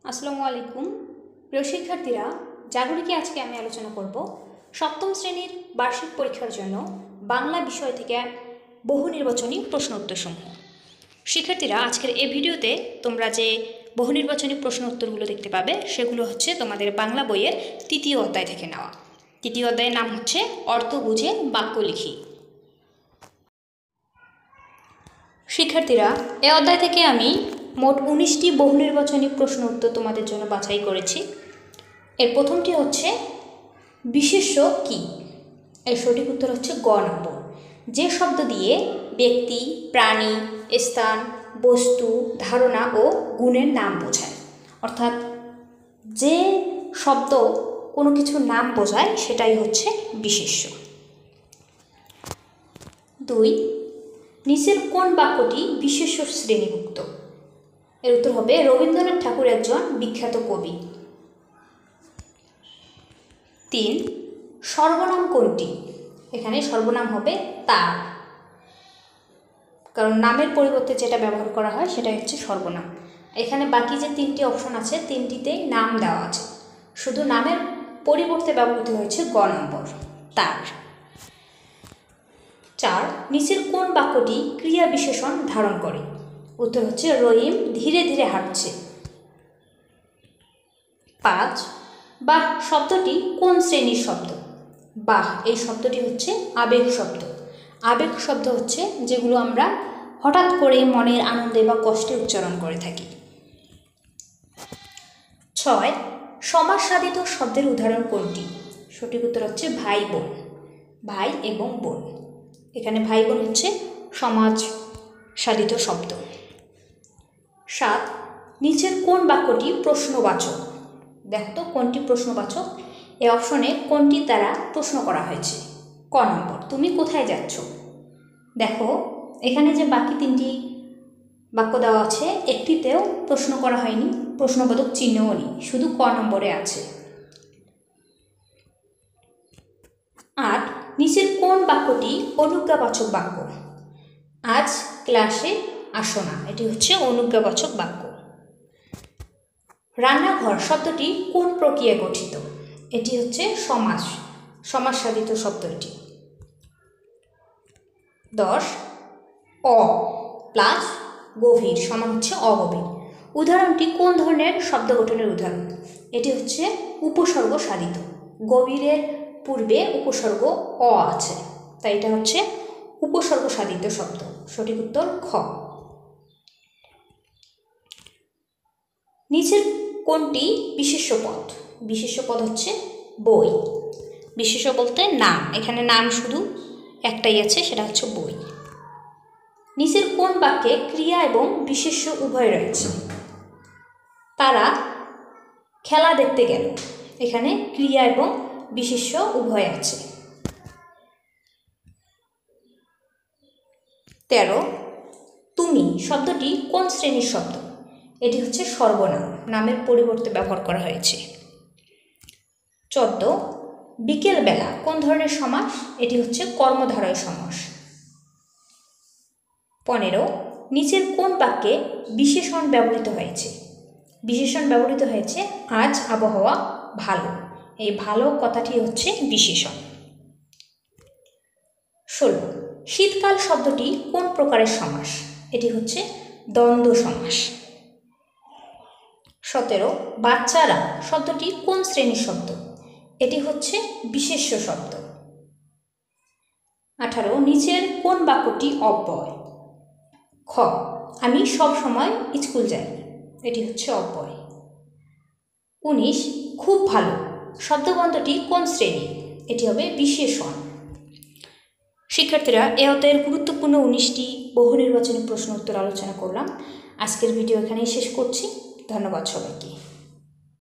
আসসালামু আলাইকুম প্রিয় শিক্ষার্থীরা, জাগরিকে আজকে আমি আলোচনা করব সপ্তম শ্রেণীর বার্ষিক পরীক্ষার জন্য বাংলা বিষয় থেকে বহু নির্বাচনী প্রশ্ন উত্তরসমূহ। শিক্ষার্থীরা, আজকের এই ভিডিওতে তোমরা যে বহু নির্বাচনী প্রশ্ন উত্তরগুলো দেখতে পাবে সেগুলো হচ্ছে তোমাদের বাংলা বইয়ের তৃতীয় অধ্যায় থেকে নেওয়া। তৃতীয় অধ্যায়ের নাম হচ্ছে অর্থ বুঝে বাক্য লিখি। শিক্ষার্থীরা, এই অধ্যায় থেকে আমি মোট 19টি বহু নির্বাচনী প্রশ্ন উত্তর তোমাদের জন্য বাছাই করেছি। এর প্রথমটি হচ্ছে বিশেষ্য কি? এর সঠিক উত্তর হচ্ছে গ নম্বর। যে শব্দ দিয়ে ব্যক্তি, প্রাণী, স্থান, বস্তু, ধারণা ও গুণের নাম বোঝায়, অর্থাৎ যে শব্দ কোনো কিছুর নাম বোঝায় সেটাই হচ্ছে বিশেষ্য। 2, নিচের কোন বাক্যটি বিশেষ্য শ্রেণীভুক্ত? এর উত্তর হবে রবীন্দ্রনাথ ঠাকুর একজন বিখ্যাত কবি। 3, সর্বনাম কোনটি? এখানে সর্বনাম হবে তার, কারণ নামের পরিবর্তে যেটা ব্যবহার করা হয় সেটাই হচ্ছে সর্বনাম। এখানে বাকি যে 3টি অপশন আছে 3টিতেই নাম দেওয়া আছে, শুধু নামের পরিবর্তে ব্যবহৃত হয়েছে গ নম্বর তার। 4, নিচের কোন বাক্যটি ক্রিয়া বিশেষণ ধারণ করে? উত্তর হচ্ছে রহিম ধীরে ধীরে হাঁটছে। 5, বাহ শব্দটি কোন শ্রেণীর শব্দ? বাহ এই শব্দটি হচ্ছে আবেগ শব্দ। আবেগ শব্দ হচ্ছে যেগুলো আমরা হঠাৎ করে মনের আনন্দে বা কষ্টে উচ্চারণ করে থাকি। 6, সমাস সাধিত শব্দের উদাহরণ কোনটি? সঠিক উত্তর হচ্ছে ভাই বোন। ভাই এবং বোন, এখানে ভাই বোন হচ্ছে সমাজ সাধিত শব্দ। 7, নিচের কোন বাক্যটি প্রশ্নবাচক? দেখো তো কোনটি প্রশ্নবাচক? এই অপশনে কোনটির দ্বারা প্রশ্ন করা হয়েছে? ক নম্বর, তুমি কোথায় যাচ্ছ? দেখো এখানে যে বাকি 3টি বাক্য দেওয়া আছে একটিতেও প্রশ্ন করা হয়নি, প্রশ্নবোধক চিহ্নও নেই, শুধু ক নম্বরে আছে। 8, নিচের কোন বাক্যটি অনুজ্ঞাবাচক বাক্য? আজ ক্লাসে আসো না, এটি হচ্ছে অনুজ্ঞাবাচক বাক্য। রান্নাঘর শব্দটি কোন প্রক্রিয়ায় গঠিত? এটি হচ্ছে সমাস সাধিত শব্দ এটি। 10, অ প্লাস গভীর সমান হচ্ছে অগভীর। উদাহরণটি কোন ধরনের শব্দ গঠনের উদাহরণ? এটি হচ্ছে উপসর্গ সাধিত। গভীরের পূর্বে উপসর্গ অ আছে, তাই এটা হচ্ছে উপসর্গ সাধিত শব্দ। সঠিক উত্তর খ। নিচের কোনটি বিশেষ্য পদ? বিশেষ্য পদ হচ্ছে বই। বিশেষ্য বলতে নাম, এখানে নাম শুধু একটাই আছে, সেটা হচ্ছে বই। নিচের কোন বাক্যে ক্রিয়া এবং বিশেষ্য উভয় রয়েছে? তারা খেলা দেখতে গেল, এখানে ক্রিয়া এবং বিশেষ্য উভয় আছে। 13, তুমি শব্দটি কোন শ্রেণীর শব্দ? এটি হচ্ছে সর্বনাম, নামের পরিবর্তে ব্যবহার করা হয়েছে। 14, বিকেলবেলা কোন ধরনের সমাস? এটি হচ্ছে কর্মধারয় সমাস। 15, নিচের কোন বাক্যে বিশেষণ ব্যবহৃত হয়েছে? বিশেষণ ব্যবহৃত হয়েছে আজ আবহাওয়া ভালো, এই ভালো কথাটি হচ্ছে বিশেষণ। 16, শীতকাল শব্দটি কোন প্রকারের সমাস? এটি হচ্ছে দ্বন্দ্ব সমাস। 17, বাচ্চারা শব্দটি কোন শ্রেণীর শব্দ? এটি হচ্ছে বিশেষ্য শব্দ। 18, নিচের কোন বাক্যটি অব্যয়? খ, আমি সব সময় স্কুল যাই, এটি হচ্ছে অব্যয়। 19, খুব ভালো শব্দবন্ধটি কোন শ্রেণী? এটি হবে বিশেষণ। শিক্ষার্থীরা, এ অধ্যায়ের গুরুত্বপূর্ণ 19টি বহু নির্বাচনী প্রশ্ন উত্তর আলোচনা করলাম। আজকের ভিডিও এখানেই শেষ করছি। ধন্যবাদ সবাইকে।